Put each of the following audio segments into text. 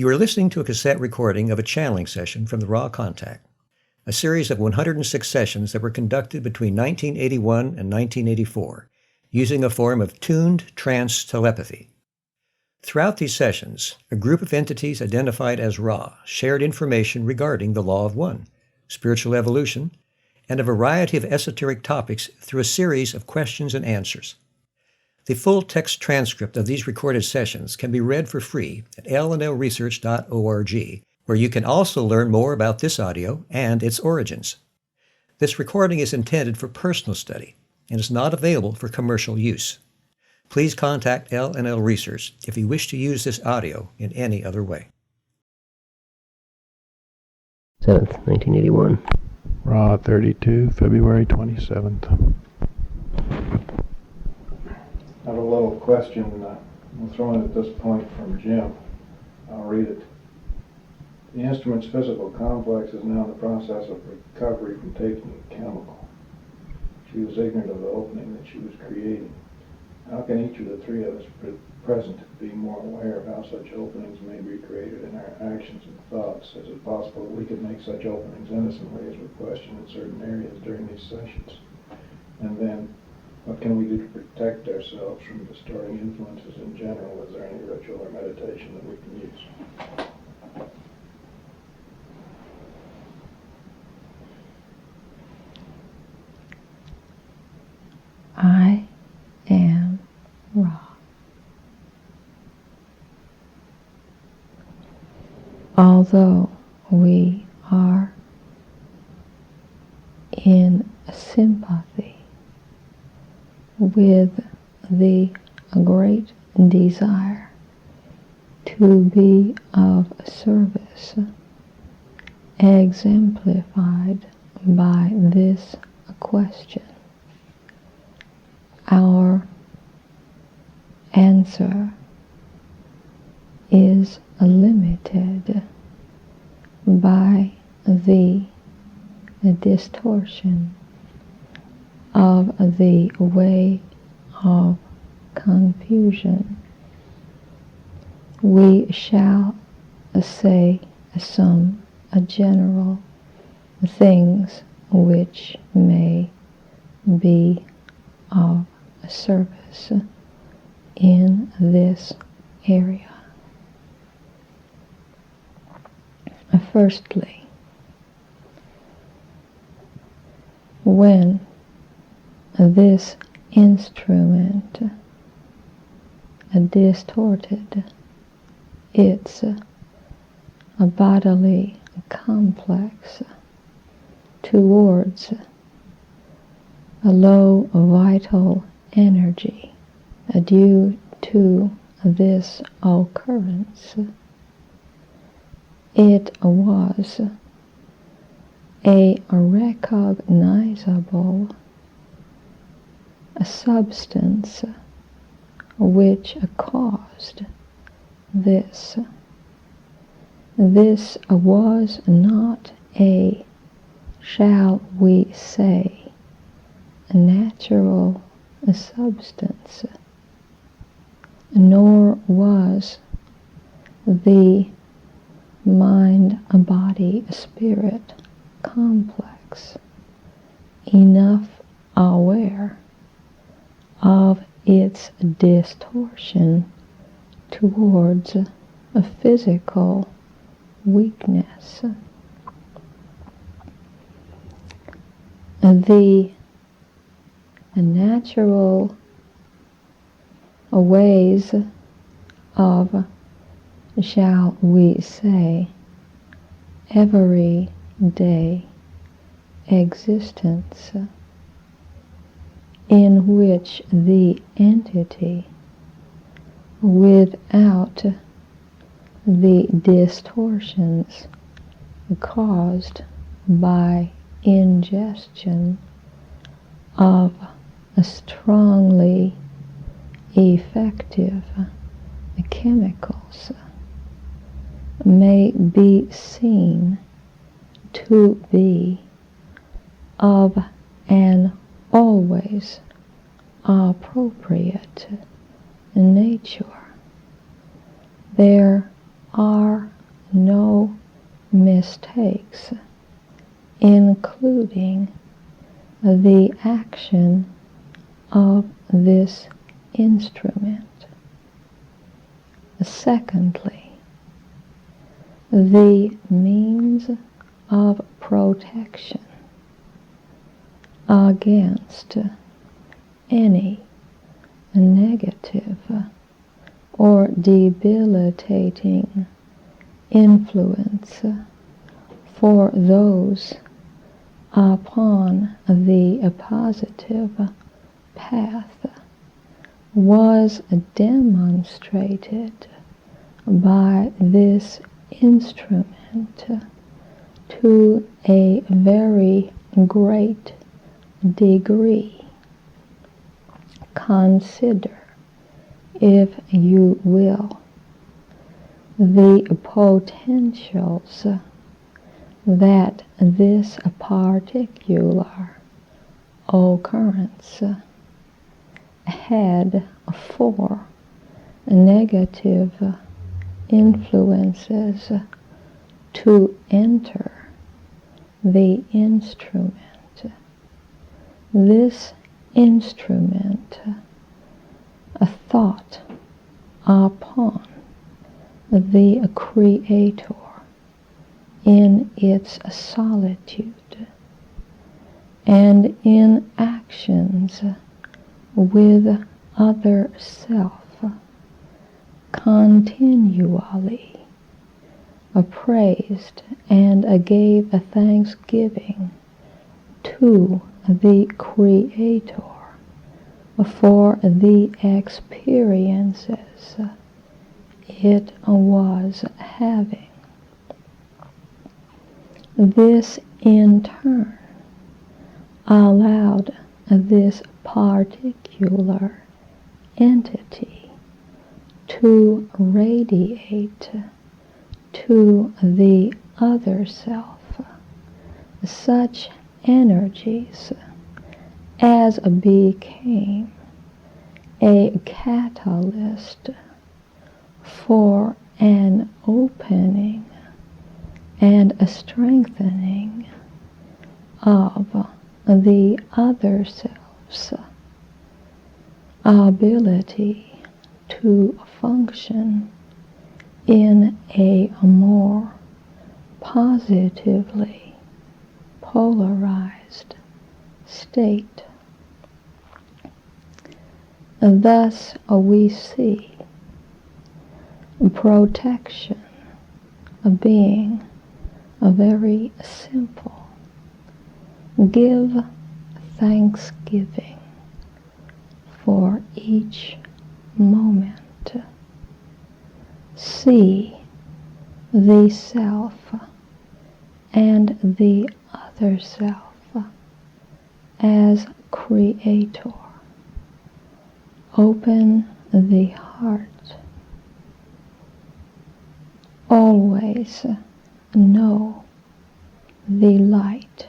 You are listening to a cassette recording of a channeling session from the Raw Contact, a series of 106 sessions that were conducted between 1981 and 1984, using a form of tuned trance telepathy. Throughout these sessions, a group of entities identified as Ra shared information regarding the Law of One, spiritual evolution, and a variety of esoteric topics through a series of questions and answers. The full text transcript of these recorded sessions can be read for free at lnlresearch.org, where you can also learn more about this audio and its origins. This recording is intended for personal study and is not available for commercial use. Please contact LNL Research if you wish to use this audio in any other way. 7th, 1981. Raw 32, February 27th. I have a little question I'm throwing at this point from Jim. I'll read it. The instrument's physical complex is now in the process of recovery from taking a chemical. She was ignorant of the opening that she was creating. How can each of the three of us present be more aware of how such openings may be created in our actions and thoughts? Is it possible that we could make such openings innocently as we question in certain areas during these sessions? And then, what can we do to protect ourselves from distorting influences in general? Is there any ritual or meditation that we can use? I am Ra. Although we are in sympathy with the great desire to be of service, exemplified by this question, our answer is limited by the distortion of the way of confusion. We shall say some general things which may be of service in this area. Firstly, when this instrument distorted its bodily complex towards a low vital energy due to this occurrence, it was a recognizable substance which caused this. This was not a, shall we say, a natural substance, nor was the mind-body-spirit complex enough aware of its distortion towards a physical weakness. The natural ways of, shall we say, everyday existence in which the entity, without the distortions caused by ingestion of strongly effective chemicals, may be seen to be of an always appropriate nature. There are no mistakes, including the action of this instrument. Secondly, the means of protection against any negative or debilitating influence for those upon the positive path was demonstrated by this instrument to a very great degree. Consider, if you will, the potentials that this particular occurrence had for negative influences to enter the instrument. This instrument thought upon the Creator in its solitude and in actions with other self continually praised and gave a thanksgiving to the Creator for the experiences it was having. This in turn allowed this particular entity to radiate to the other self such energies as became a catalyst for an opening and a strengthening of the other self's ability to function in a more positively polarized state. And thus we see protection being very simple. Give thanksgiving for each moment. See the self and the other self as Creator. Open the heart. Always know the light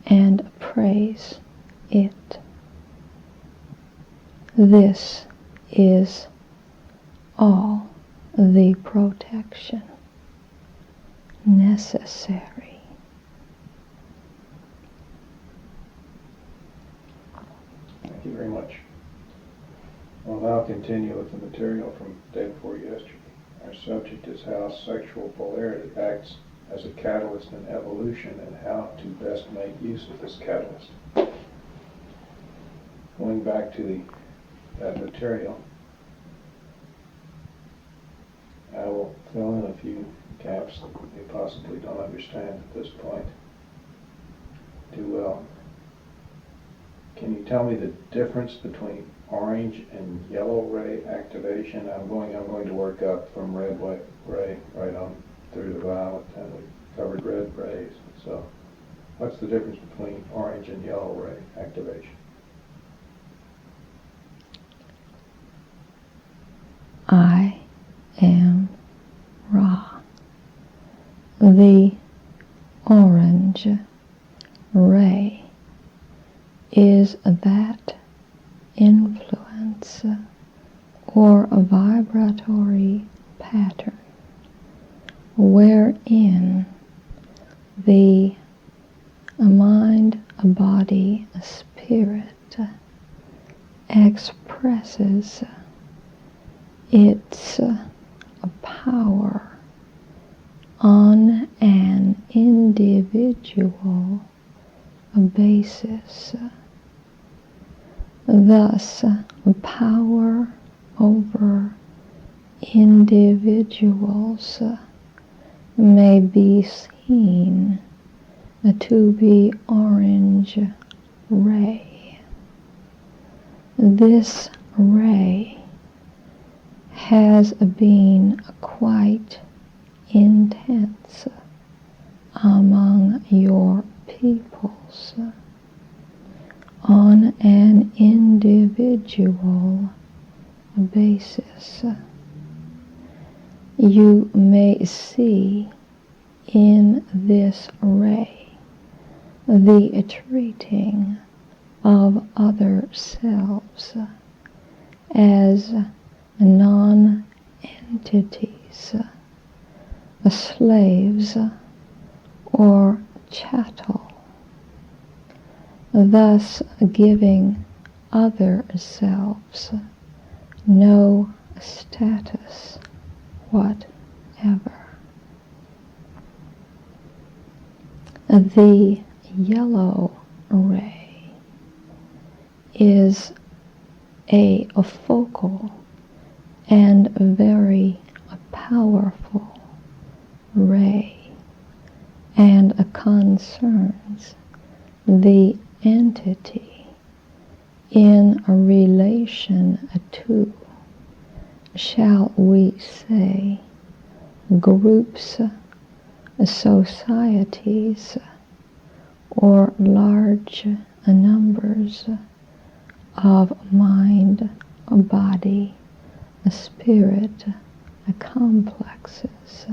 and praise it. This is all the protection necessary. Thank you very much. We'll now continue with the material from day before yesterday. Our subject is how sexual polarity acts as a catalyst in evolution and how to best make use of this catalyst. Going back to that material, I will fill in a few gaps that we possibly don't understand at this point too well. Can you tell me the difference between orange and yellow ray activation? I'm going to work up from red, white, ray right on through the violet, and we covered red rays. So what's the difference between orange and yellow ray activation? I am Ra. The orange ray is that influence or a vibratory pattern wherein the mind, body, spirit expresses its power on an individual basis. Thus, power over individuals may be seen to be orange ray. This ray has been quite intense among your peoples on an individual basis. You may see in this ray the treating of other selves as non-entities, slaves, or chattel, thus giving other selves no status whatever. The yellow ray is a focal and very powerful ray, and concerns the entity in relation to, shall we say, groups, societies, or large numbers of mind, body, spirit complexes.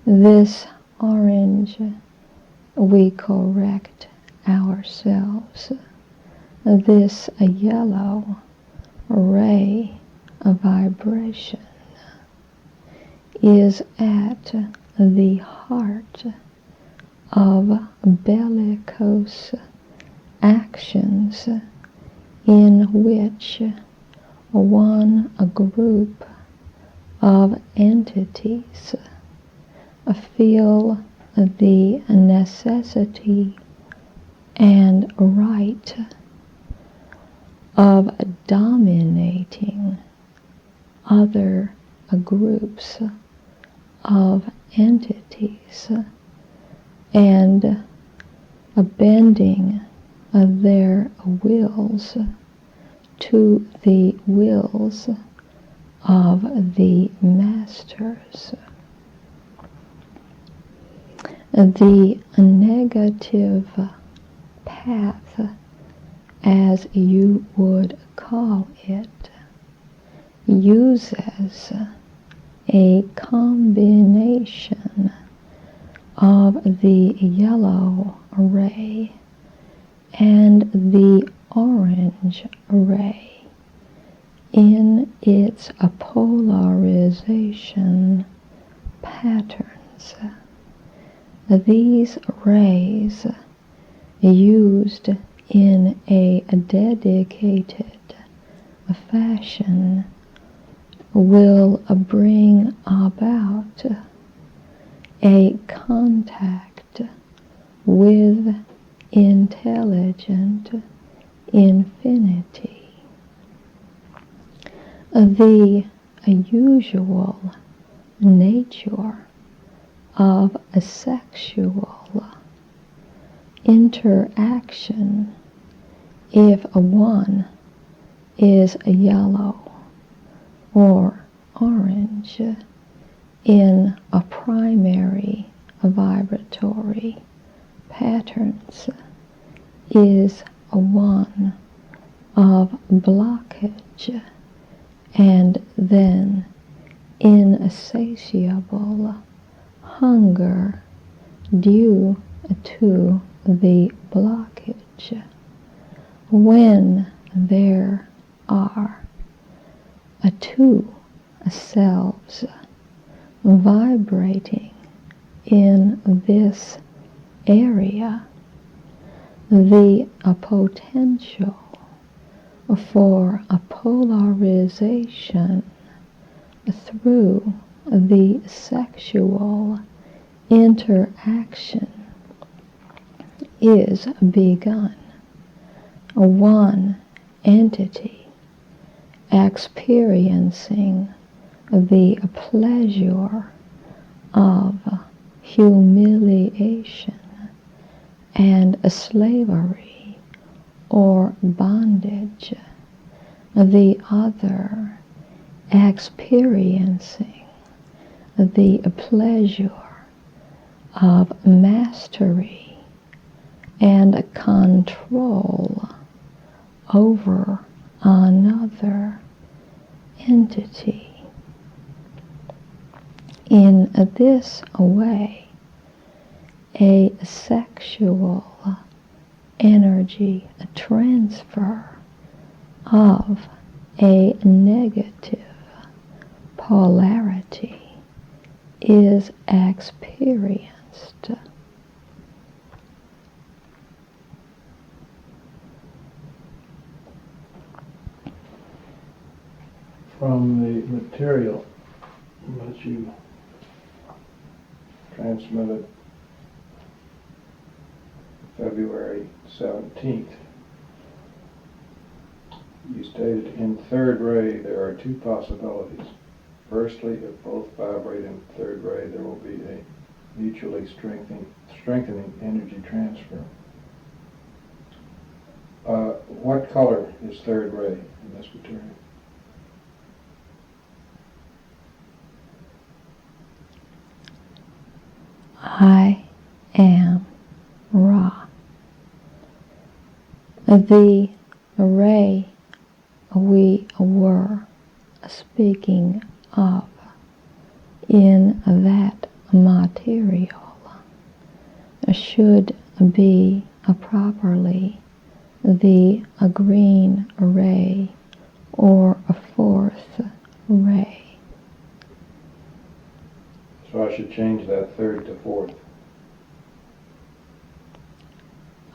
This orange we correct ourselves. This yellow ray of vibration is at the heart of bellicose actions in which a group of entities feel the necessity and right of dominating other groups of entities and bending their wills to the wills of the masters. The negative path, as you would call it, uses a combination of the yellow ray and the orange ray in its polarization patterns. These rays, used in a dedicated fashion, will bring about a contact with intelligent infinity. The usual nature of a sexual interaction, if one is yellow or orange in a primary vibratory patterns, is one of blockage and then insatiable hunger due to the blockage. When there are two selves vibrating in this area, the potential for a polarization through the sexual interaction is begun. One entity experiencing the pleasure of humiliation and slavery or bondage, the other experiencing the pleasure of mastery and control over another entity. In this way, a sexual energy transfer of a negative polarity is experienced. From the material that you transmitted February 17th, you stated in third ray there are two possibilities. Firstly, if both vibrate in third ray, there will be a mutually strengthening energy transfer. What color is third ray in this material? I am Ra. The ray we were speaking of in that material should be properly the green ray or a fourth ray. So I should change that third to fourth.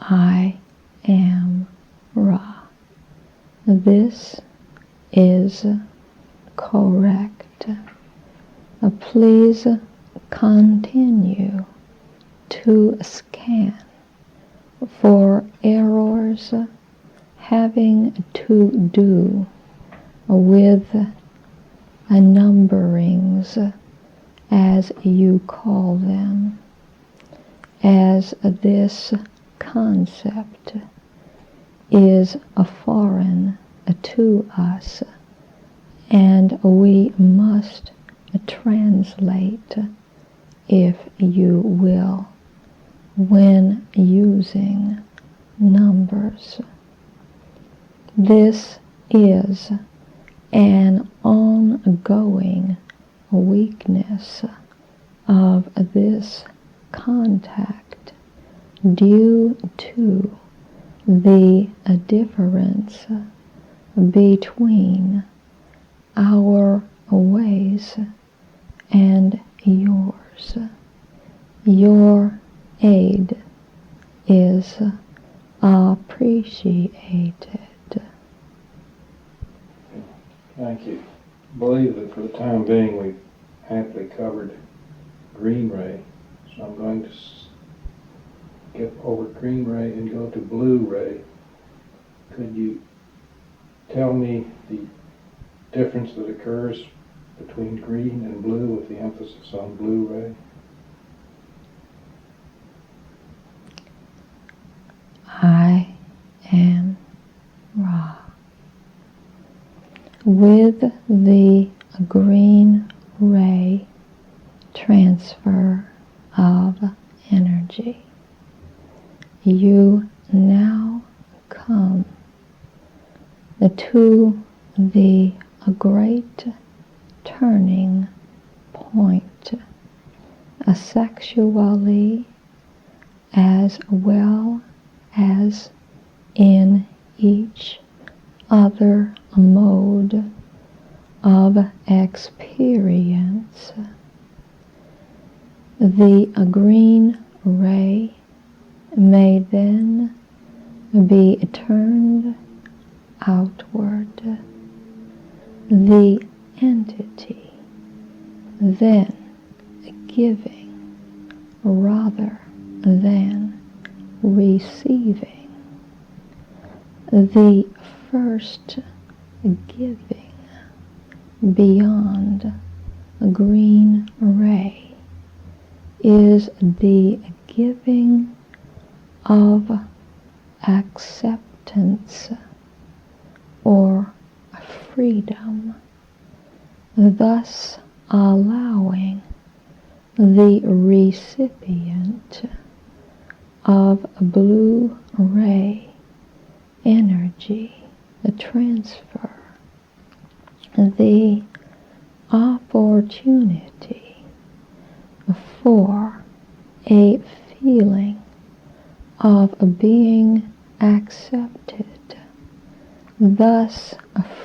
I am Ra. This is correct. Please continue to scan for errors having to do with numberings, as you call them, as this concept is foreign to us, and we must translate, if you will, when using numbers. This is an ongoing weakness of this contact due to the difference between our ways and yours. Your aid is appreciated. Thank you. I believe that for the time being we've amply covered green ray, so I'm going to skip over green ray and go to blue ray. Could you tell me the difference that occurs between green and blue with the emphasis on blue ray? I am Ra. With the green ray transfer of energy, you now come to the great turning point, sexually as well as in each other mode of experience. The green ray may then be turned outward. The entity then giving rather than receiving. The first giving beyond a green ray is the giving of acceptance or freedom, thus allowing the recipient of blue ray energy transfer the opportunity for a feeling of being accepted, thus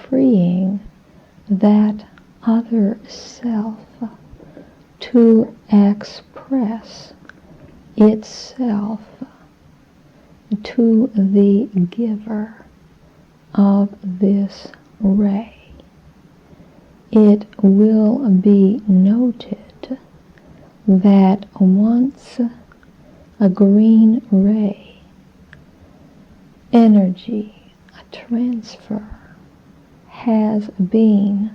freeing that other self to express itself to the giver of this ray. It will be noted that once a green ray energy transfer has been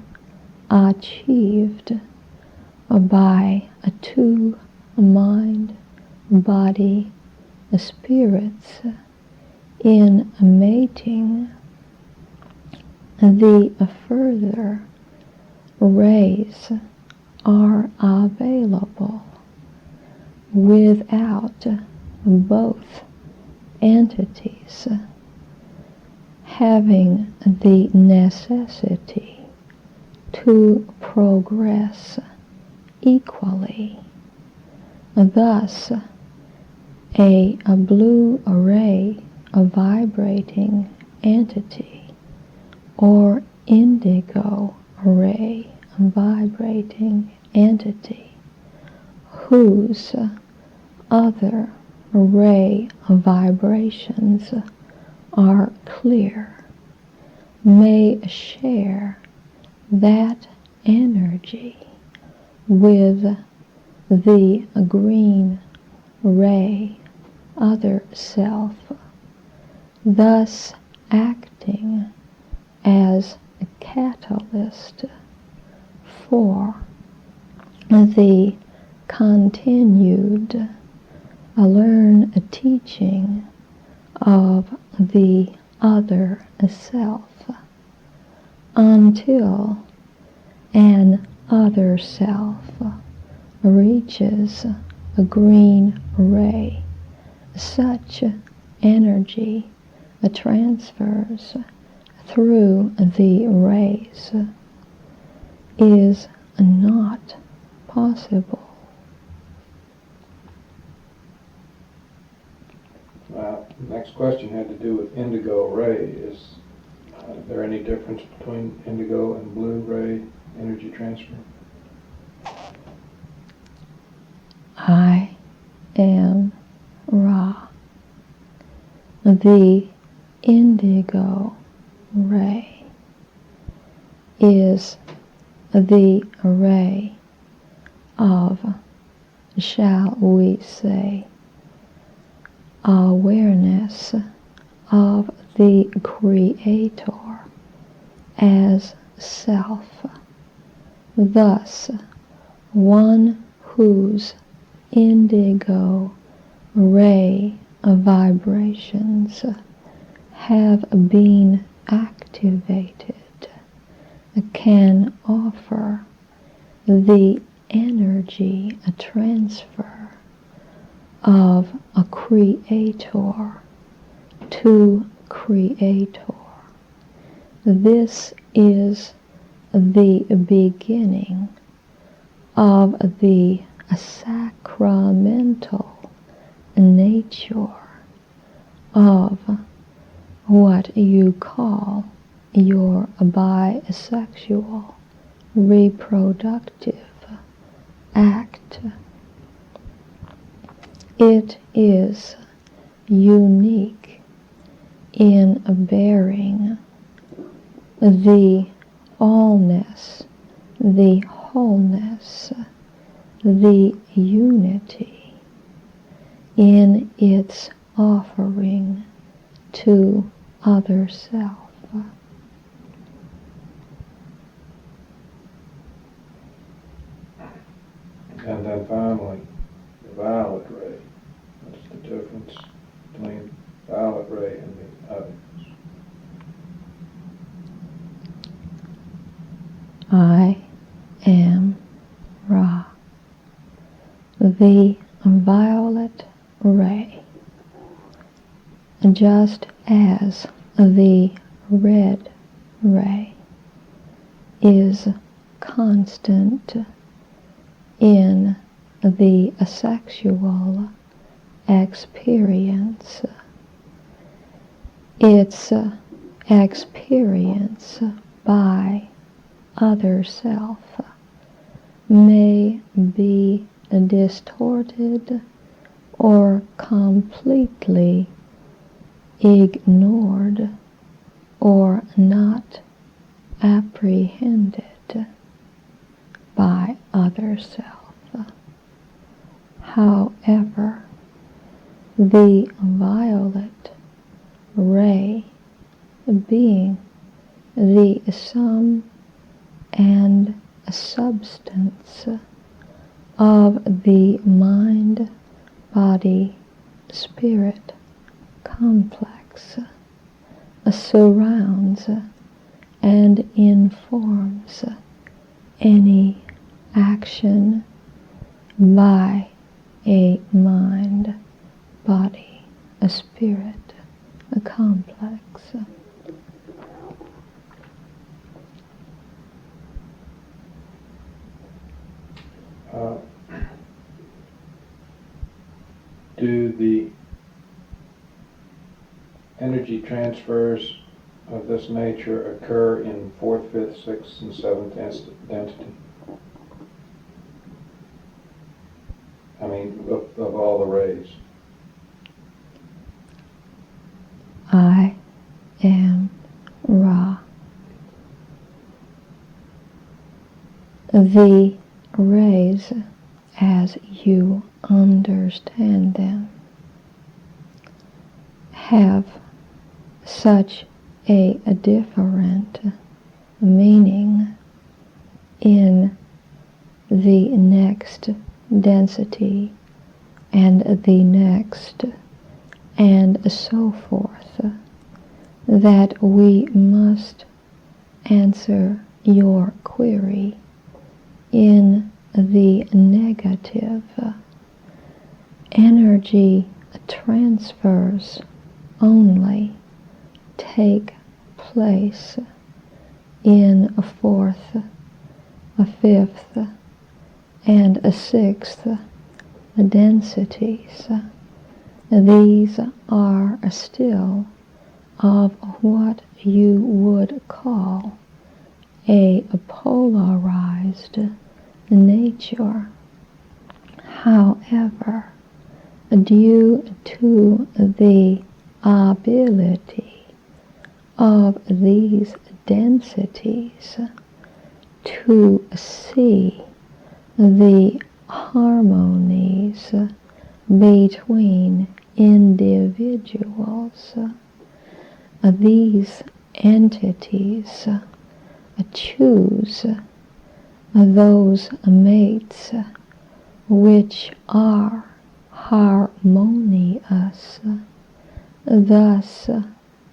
achieved by two mind, body, spirits in mating, the further rays are available without both entities having the necessity to progress equally. Thus, a blue ray vibrating entity or indigo ray vibrating entity whose other ray vibrations are clear may share that energy with the green ray other self, thus acting as a catalyst for the continued learn teaching of the other self until an other self reaches a green ray. Such energy transfers through the rays is not possible. Next question had to do with indigo ray. Is there any difference between indigo and blue ray energy transfer? I am Ra. The indigo ray is the ray of, shall we say, awareness of the Creator as self. Thus, one whose indigo ray vibrations have been activated can offer the energy transfer of a creator to creator. This is the beginning of the sacramental nature of what you call your bisexual reproductive act it is unique in bearing the allness, the wholeness, the unity in its offering to other self. And then finally, the violet ray. What's the difference between violet ray and the others? I am Ra, the violet ray, just as the red ray is constant in the sexual experience. Its experience by other self may be distorted or completely ignored or not apprehended by other self. However, the violet ray, being the sum and substance of the mind, body, spirit complex, surrounds and informs any action by a mind, body, a spirit, a complex. Do the energy transfers of this nature occur in 4th, 5th, 6th, and 7th density? I mean, of all the rays. I am Ra. The rays, as you understand them, have such a different meaning in the next density and the next and so forth, that we must answer your query in the negative. Energy transfers only take place in a 4th, a 5th, and a 6th densities. These are still of what you would call a polarized nature. However, due to the ability of these densities to see the harmonies between individuals, these entities choose those mates which are harmonious, thus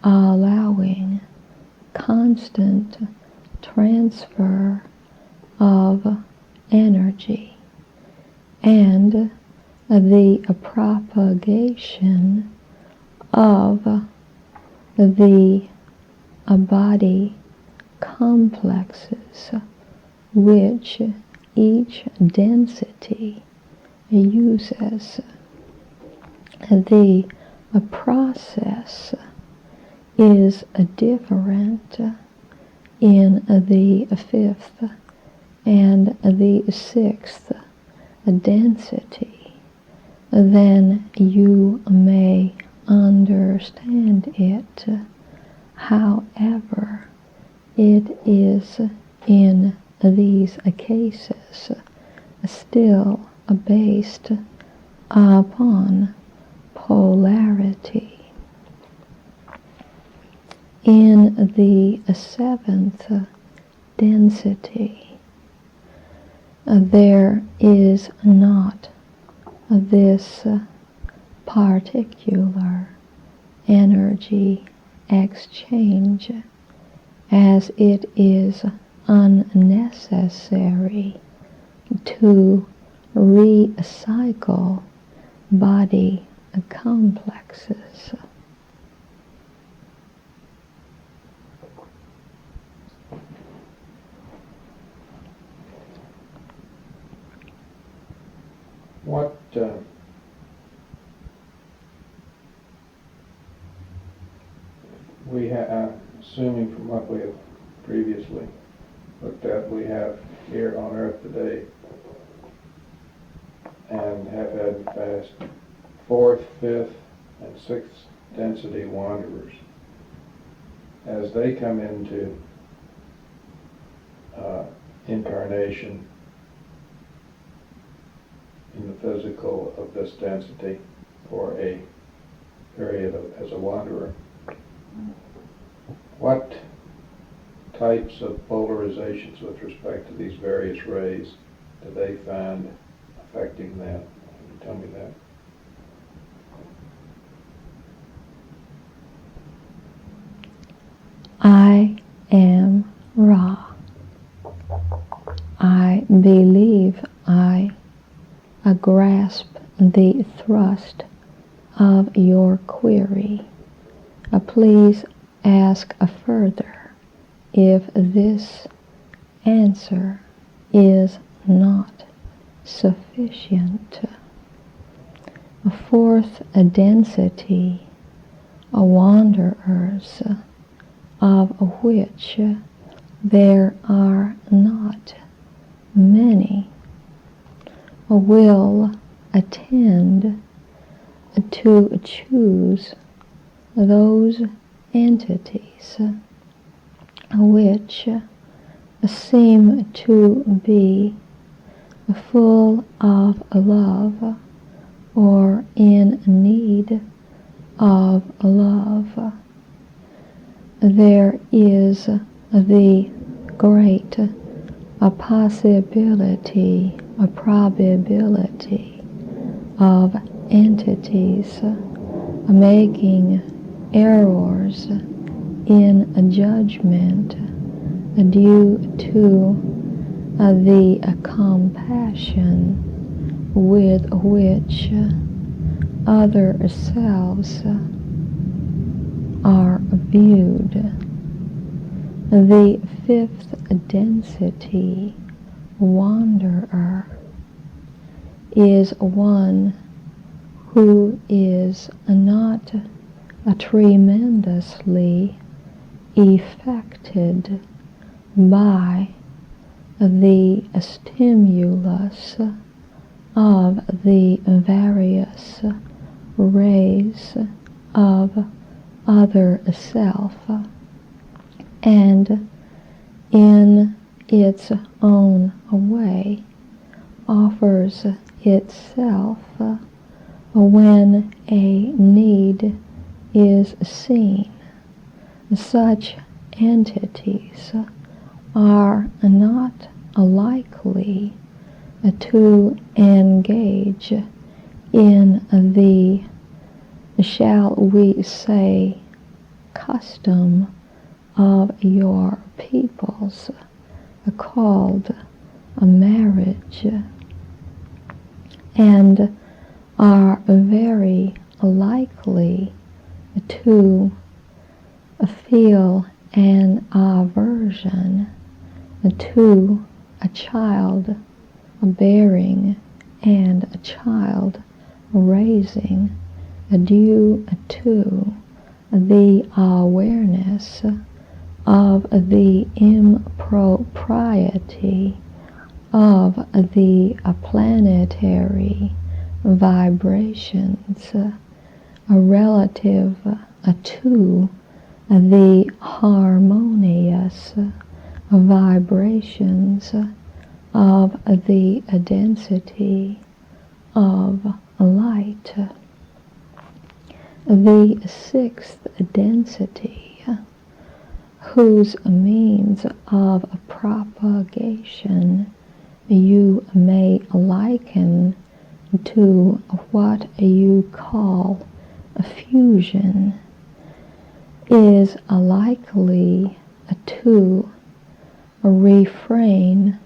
allowing constant transfer of energy and the propagation of the body complexes which each density uses. The process is different in the 5th and the 6th density then you may understand it. However, it is in these cases still based upon polarity. In the seventh density, there is not this particular energy exchange, as it is unnecessary to recycle body complexes. What we have, assuming from what we have previously looked at, we have here on Earth today and have had in the past fourth, fifth, and sixth density wanderers. As they come into incarnation in the physical of this density for a period as a wanderer, what types of polarizations with respect to these various rays do they find affecting them? Can you tell me that? I am Ra. I believe I grasp the thrust of your query. Please ask further if this answer is not sufficient. A fourth density, wanderers, of which there are not many, will attend to choose those entities which seem to be full of love or in need of love. There is the great possibility, a probability of entities making errors in a judgment due to the compassion with which other selves are viewed. The fifth density wanderer is one who is not tremendously affected by the stimulus of the various rays of other self, and in its own way offers itself when a need is seen. Such entities are not likely to engage in the, shall we say, custom of your peoples called a marriage, and are very likely to feel an aversion to a child bearing and a child raising due to the awareness of the impropriety of the planetary vibrations relative to the harmonious vibrations of the density of light. The sixth density, whose means of propagation you may liken to what you call a fusion, is likely to refrain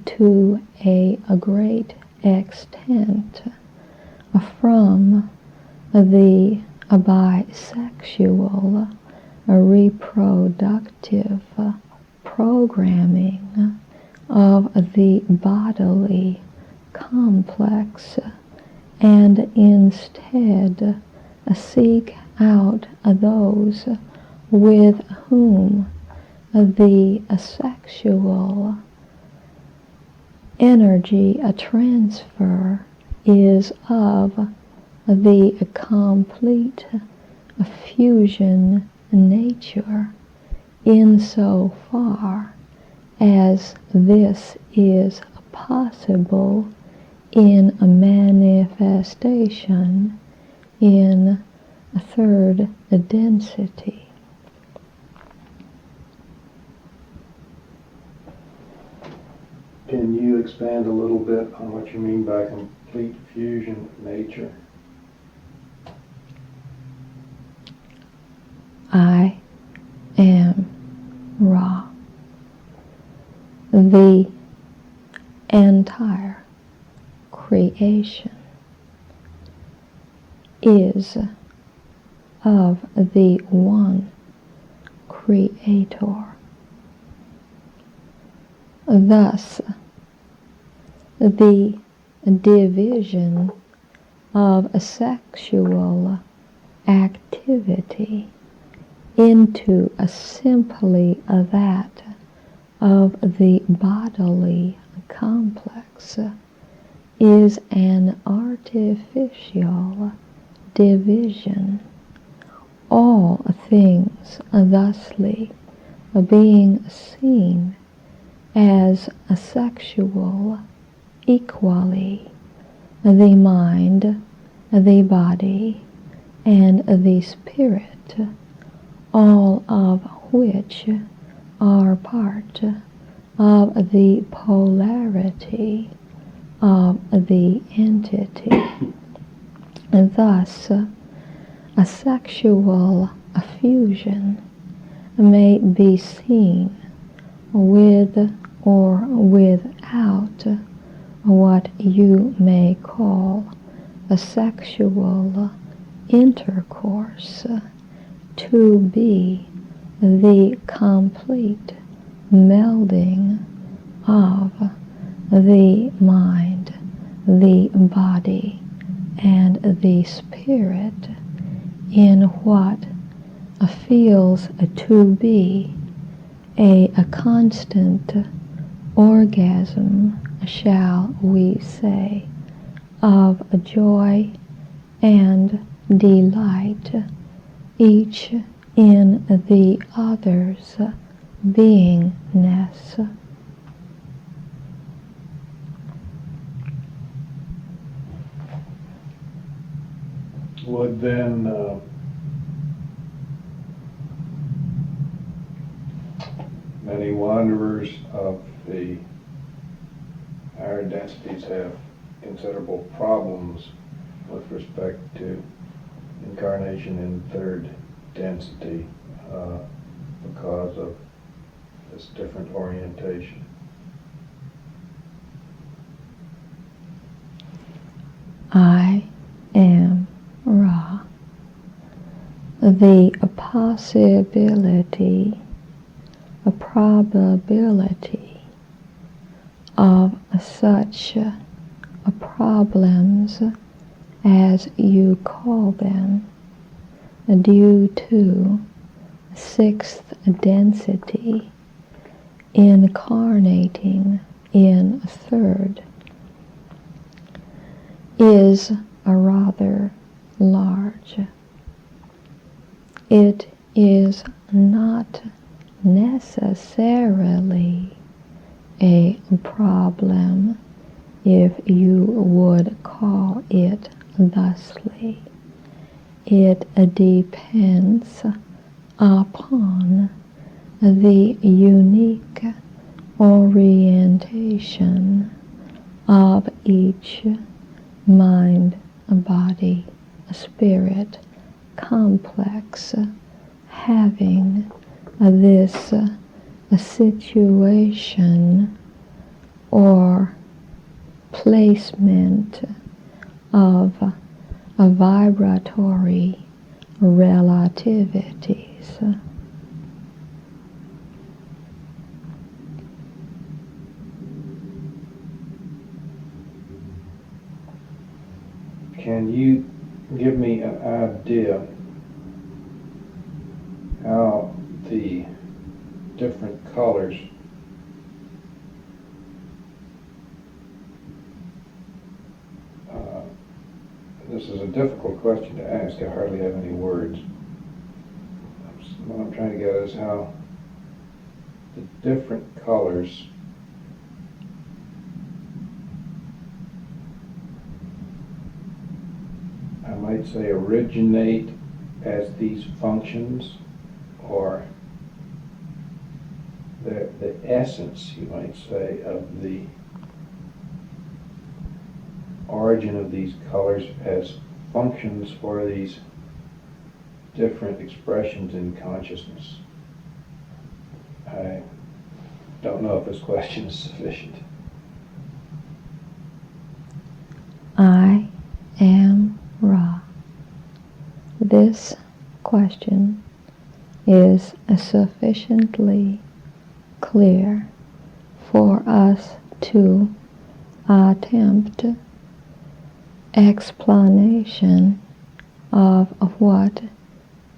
to a great extent from the bisexual reproductive programming of the bodily complex, and instead seek out those with whom the sexual energy transfer is of the complete fusion nature, insofar as this is possible in a manifestation in a third density. Can you expand a little bit on what you mean by complete fusion nature? I am Ra. The entire creation is of the one Creator. Thus, the division of sexual activity into simply that of the bodily complex is an artificial division. All things thusly being seen as a sexual equally, the mind, the body, and the spirit, all of which are part of the polarity of the entity. And thus, a sexual fusion may be seen with or without what you may call a sexual intercourse to be the complete melding of the mind, the body, and the spirit in what feels to be a constant orgasm, shall we say, of joy and delight, each in the other's beingness. Would then many wanderers of the higher densities have considerable problems with respect to incarnation in third density because of this different orientation? I am Ra. The possibility, a probability of such problems, as you call them, due to sixth density incarnating in third, is a rather large. It is not necessarily a problem if you would call it thusly. It depends upon the unique orientation of each mind, body, spirit complex having this situation or placement of vibratory relativities. Can you give me an idea how the different colors this is a difficult question to ask. I hardly have any words. What I'm trying to get at is how the different colors I might say originate as these functions, or the essence, you might say, of the origin of these colors as functions for these different expressions in consciousness. I don't know if this question is sufficient. I am Ra. This question is sufficiently clear for us to attempt explanation of what,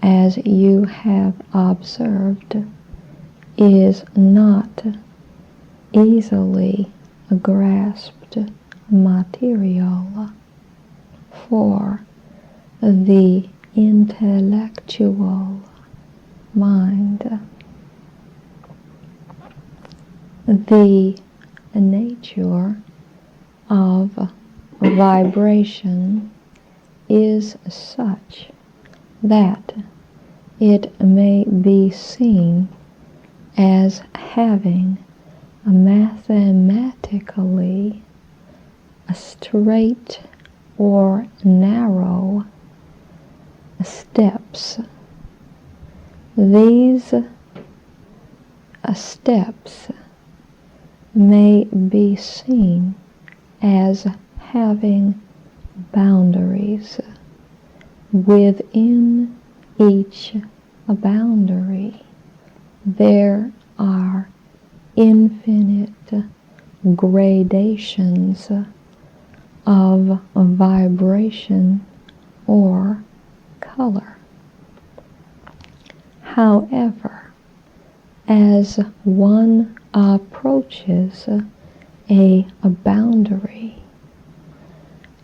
as you have observed, is not easily grasped material for the intellectual mind. The nature of vibration is such that it may be seen as having mathematically straight or narrow steps. These steps may be seen as having boundaries. Within each boundary, there are infinite gradations of vibration or color. However, as one approaches a boundary,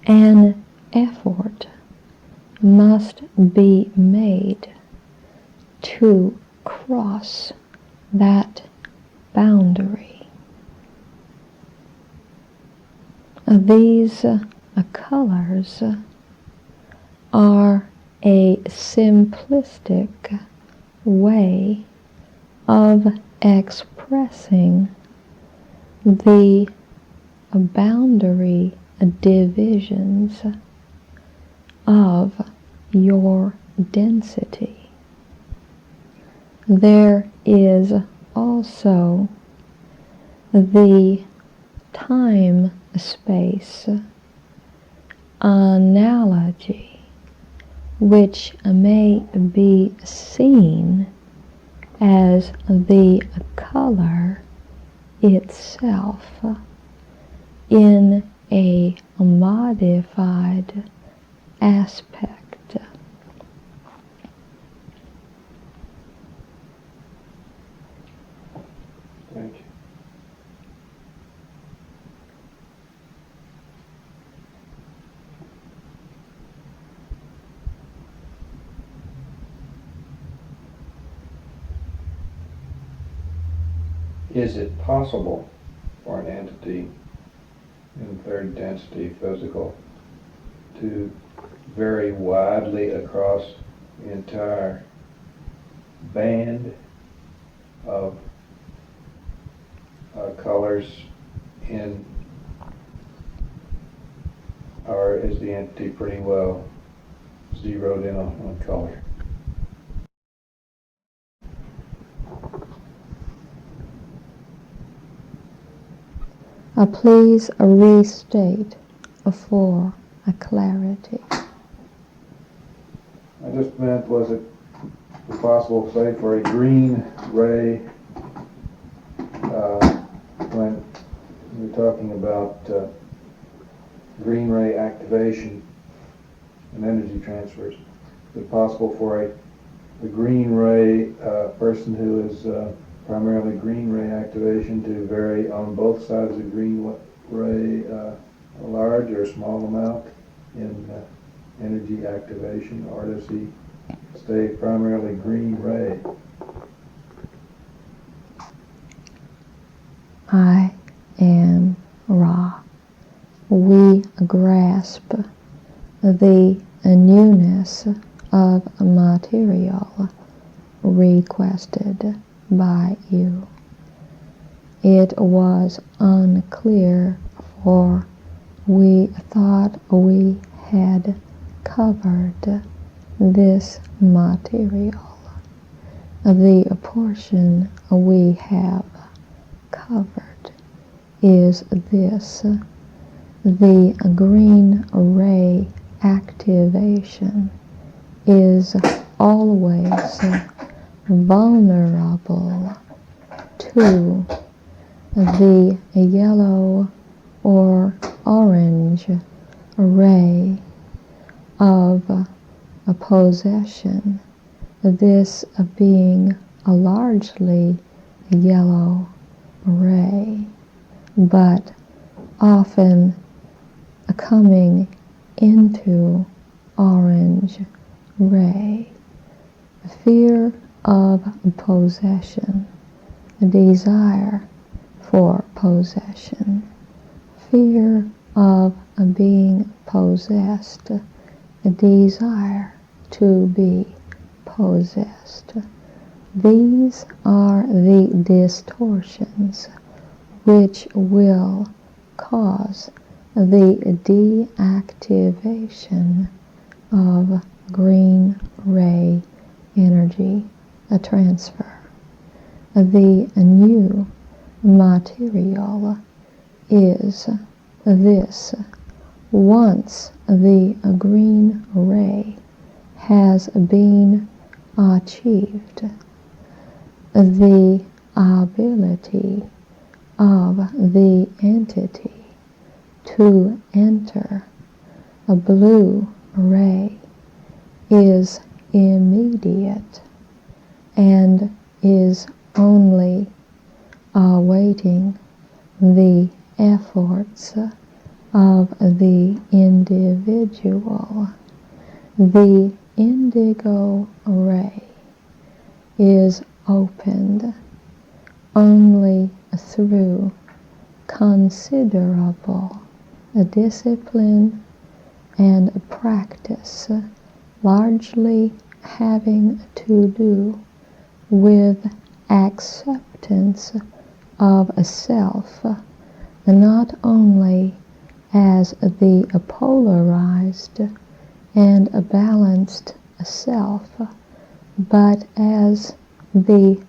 an effort must be made to cross that boundary. These colors are a simplistic way of expressing the boundary divisions of your density. There is also the time-space analogy, which may be seen as the color itself in a modified aspect. Thank you. is it possible for an entity in third density physical to vary widely across the entire band of colors in, or is the entity pretty well zeroed in on color? Please restate for clarity. I just meant, was it possible, say, for a green ray, when we're talking about green ray activation and energy transfers, is it possible for a green ray person who is primarily green ray activation to vary on both sides of green ray a large or a small amount in energy activation, or does he stay primarily green ray? I am Ra. We grasp the newness of material requested by you. It was unclear, for we thought we had covered this material. The portion we have covered is this: the green ray activation is always vulnerable to the yellow or orange ray of a possession, this being a largely yellow ray, but often coming into orange ray. Fear of possession, desire for possession, fear of being possessed, desire to be possessed. These are the distortions which will cause the deactivation of green ray energy transfer. The new material is this: once the green ray has been achieved, the ability of the entity to enter a blue ray is immediate and is only awaiting the efforts of the individual. The indigo ray is opened only through considerable discipline and practice, largely having to do with acceptance of a self, not only as the polarized and a balanced self, but as the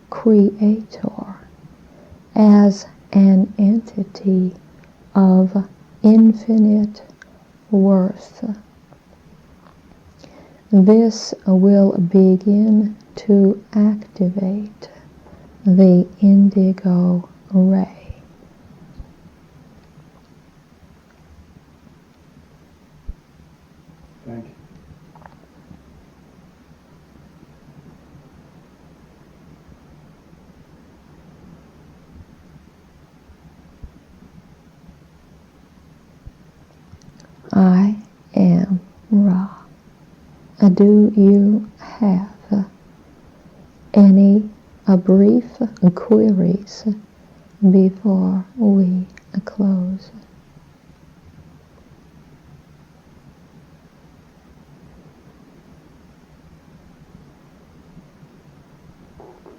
creator, as an entity of infinite worth. This will begin to activate the indigo ray. Thank you. I am Ra. Do you have any brief queries before we close.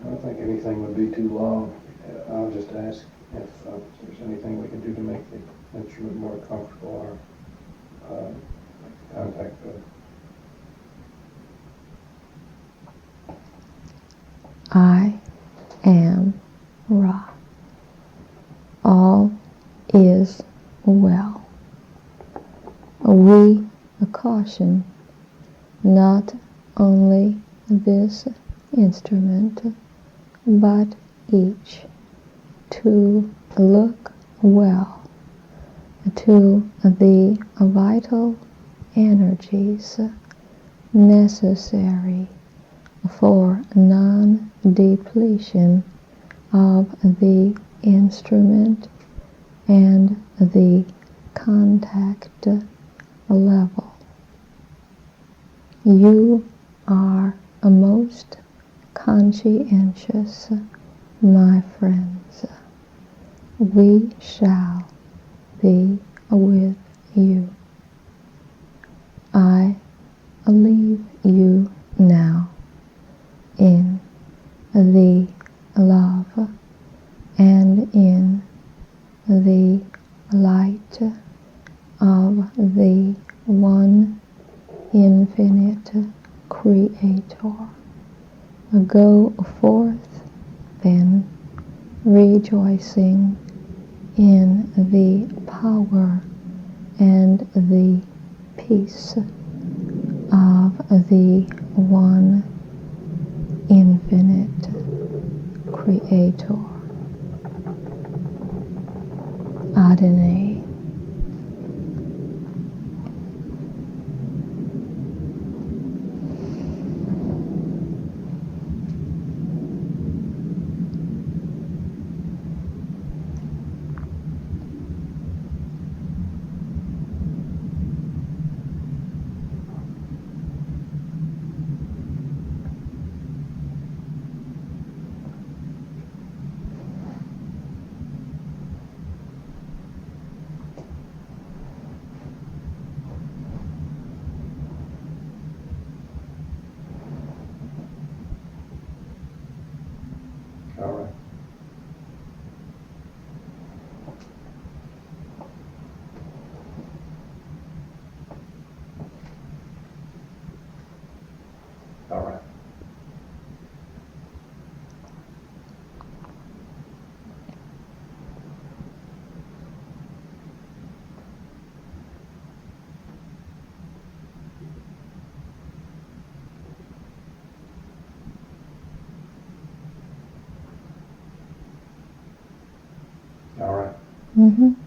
I don't think anything would be too long. I'll just ask if there's anything we can do to make the instrument more comfortable or contact the... I am Ra. All is well. We caution not only this instrument, but each to look well to the vital energies necessary for non-depletion of the instrument and the contact level. You are most conscientious, my friends. We shall be with you. I leave you now in the love and in the light of the one infinite Creator. Go forth then, rejoicing in the power and the peace of the one infinite Creator. Adonai. All right. All right. All right. Mm-hmm.